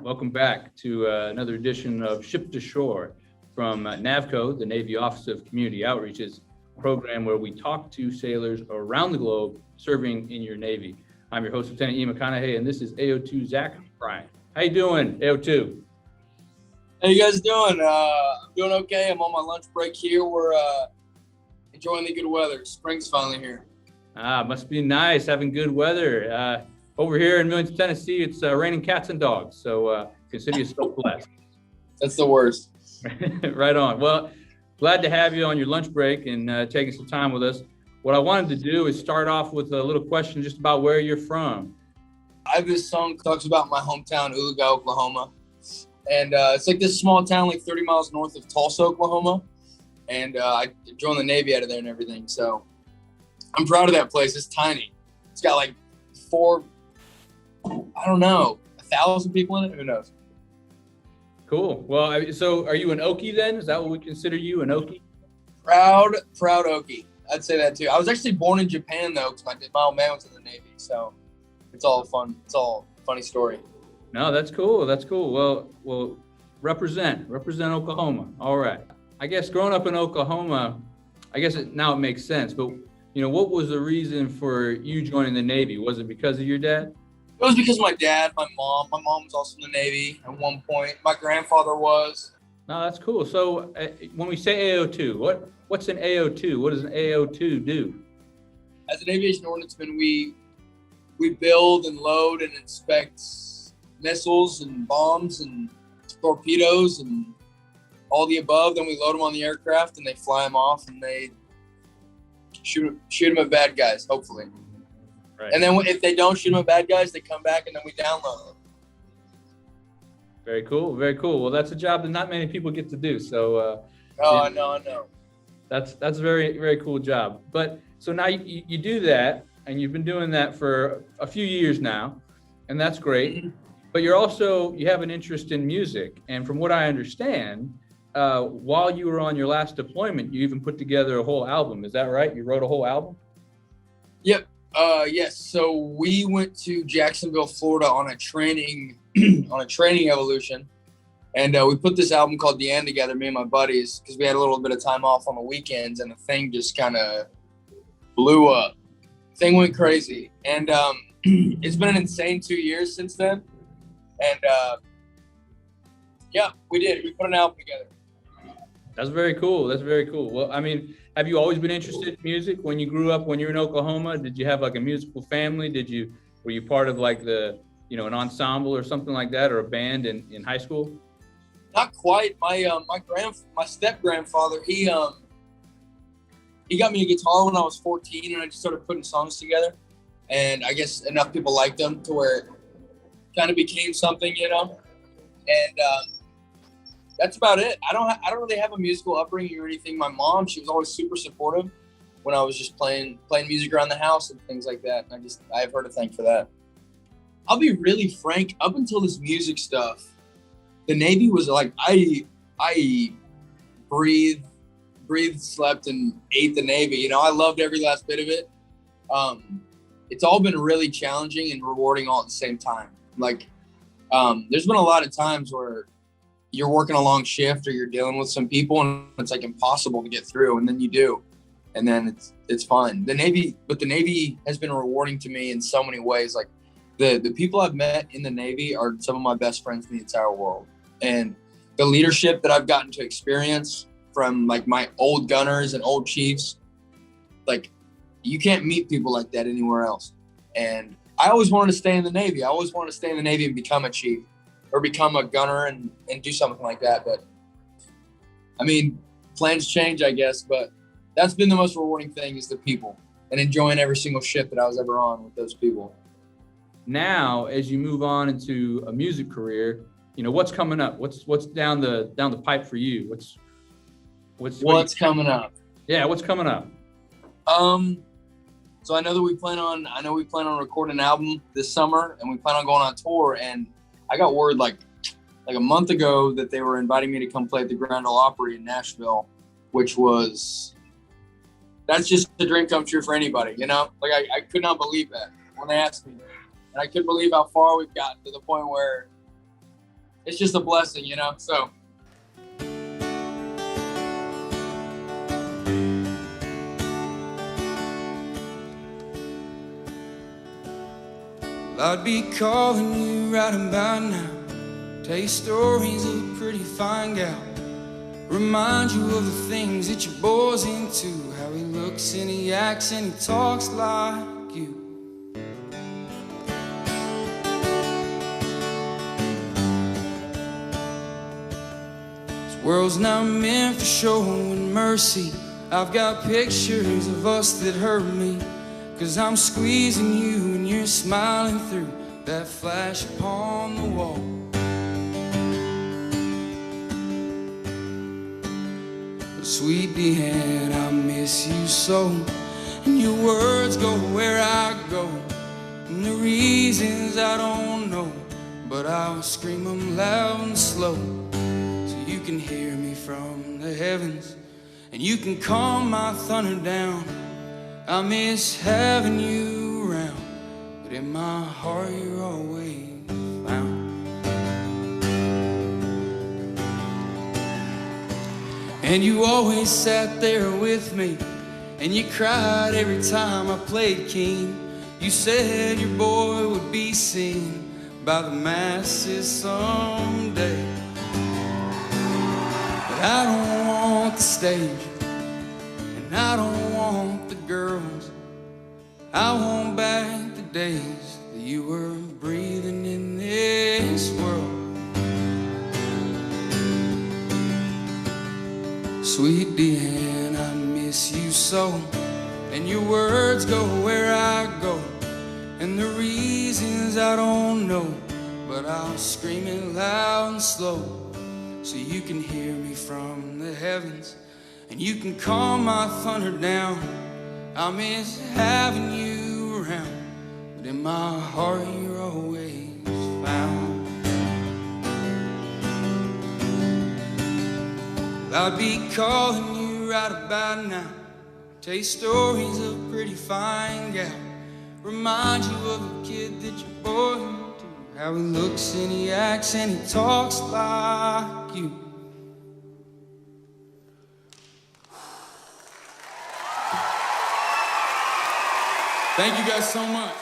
Welcome back to another edition of Ship2Shore from NAVCO, the Navy Office of Community Outreach's program where we talk to sailors around the globe serving in your Navy. I'm your host, Lieutenant E. McConaughey, and this is AO2 Zach Bryan. How you doing, AO2? How you guys doing? I'm doing okay. I'm on my lunch break here. We're enjoying the good weather. Spring's finally here. Must be nice having good weather. Over here in Millington, Tennessee, it's raining cats and dogs, so consider yourself blessed. That's the worst. Right on. Well, glad to have you on your lunch break and taking some time with us. What I wanted to do is start off with a little question just about where you're from. I have this song that talks about my hometown, Ulaga, Oklahoma. And it's like this small town like 30 miles north of Tulsa, Oklahoma. And I joined the Navy out of there and everything. So I'm proud of that place. It's tiny. It's got like 1,000 people in it. Who knows? Cool. Well, so are you an Okie then? Is that what we consider you, an Okie? Proud Okie. I'd say that too. I was actually born in Japan though, because my old man was in the Navy. So it's all fun. It's all a funny story. No, that's cool. That's cool. Well, represent Oklahoma. All right. I guess growing up in Oklahoma, now it makes sense. But what was the reason for you joining the Navy? Was it because of your dad? It was because of my dad, my mom. My mom was also in the Navy at one point. My grandfather was. No, that's cool. So when we say AO2, what's an AO2? What does an AO2 do? As an aviation ordnanceman, we build and load and inspect missiles and bombs and torpedoes and all the above. Then we load them on the aircraft and they fly them off and they shoot them at bad guys, hopefully. Right. And then if they don't shoot them at bad guys, they come back and then we download them. Very cool. Very cool. Well, that's a job that not many people get to do. So I know. That's a very, very cool job. But so now you do that, and you've been doing that for a few years now, and that's great. Mm-hmm. But you have an interest in music. And from what I understand, while you were on your last deployment, you even put together a whole album. Is that right? You wrote a whole album? Yep. Yes. So we went to Jacksonville, Florida on a training evolution. And we put this album called DeAnn together, me and my buddies, because we had a little bit of time off on the weekends and the thing just kind of blew up. Thing went crazy. And it's been an insane 2 years since then. And we did. We put an album together. That's very cool. That's very cool. Well, I mean, have you always been interested in music when you grew up, when you were in Oklahoma? Did you have like a musical family? Were you part of like an ensemble or something like that, or a band in high school? Not quite. My step grandfather, he got me a guitar when I was 14 and I just started putting songs together. And I guess enough people liked them to where it kind of became something, and that's about it. I don't really have a musical upbringing or anything. My mom, she was always super supportive when I was just playing music around the house and things like that. And I have her to thank for that. I'll be really frank, up until this music stuff, the Navy was like, I breathed, slept, and ate the Navy. I loved every last bit of it. It's all been really challenging and rewarding all at the same time. Like, there's been a lot of times where you're working a long shift or you're dealing with some people and it's like impossible to get through, and then you do, and then it's fun. The Navy has been rewarding to me in so many ways. Like the people I've met in the Navy are some of my best friends in the entire world, and the leadership that I've gotten to experience from like my old gunners and old chiefs, like you can't meet people like that anywhere else. And I always wanted to stay in the Navy. I always wanted to stay in the Navy and become a chief or become a gunner and do something like that. But I mean, plans change, I guess, but that's been the most rewarding thing is the people and enjoying every single ship that I was ever on with those people. Now, as you move on into a music career, what's coming up? What's down the pipe for you? What's coming up? Yeah, what's coming up? So I know we plan on recording an album this summer, and we plan on going on tour. And I got word like a month ago that they were inviting me to come play at the Grand Ole Opry in Nashville, that's just a dream come true for anybody, Like I could not believe that when they asked me, and I couldn't believe how far we've gotten to the point where it's just a blessing, you know. So. I'd be calling you right about now, tell you stories of a pretty fine gal, remind you of the things that your boy's into, how he looks and he acts and he talks like you. This world's not meant for showing mercy. I've got pictures of us that hurt me, 'cause I'm squeezing you and you're smiling through that flash upon the wall. But sweet DeAnn, I miss you so, and your words go where I go, and the reasons I don't know, but I'll scream them loud and slow, so you can hear me from the heavens, and you can calm my thunder down. I miss having you around, but in my heart you're always found. And you always sat there with me, and you cried every time I played keen. You said your boy would be seen by the masses someday. But I don't want the stage, and I don't want the girls. I want back the days that you were breathing in this world. Sweet DeAnn, I miss you so, and your words go where I go, and the reasons I don't know, but I'll scream it loud and slow, so you can hear me from the heavens, and you can calm my thunder down. I miss having you around, but in my heart you're always found. I'd be calling you right about now, tell you stories of a pretty fine gal, remind you of a kid that you're born to, how he looks and he acts and he talks like you. Thank you guys so much.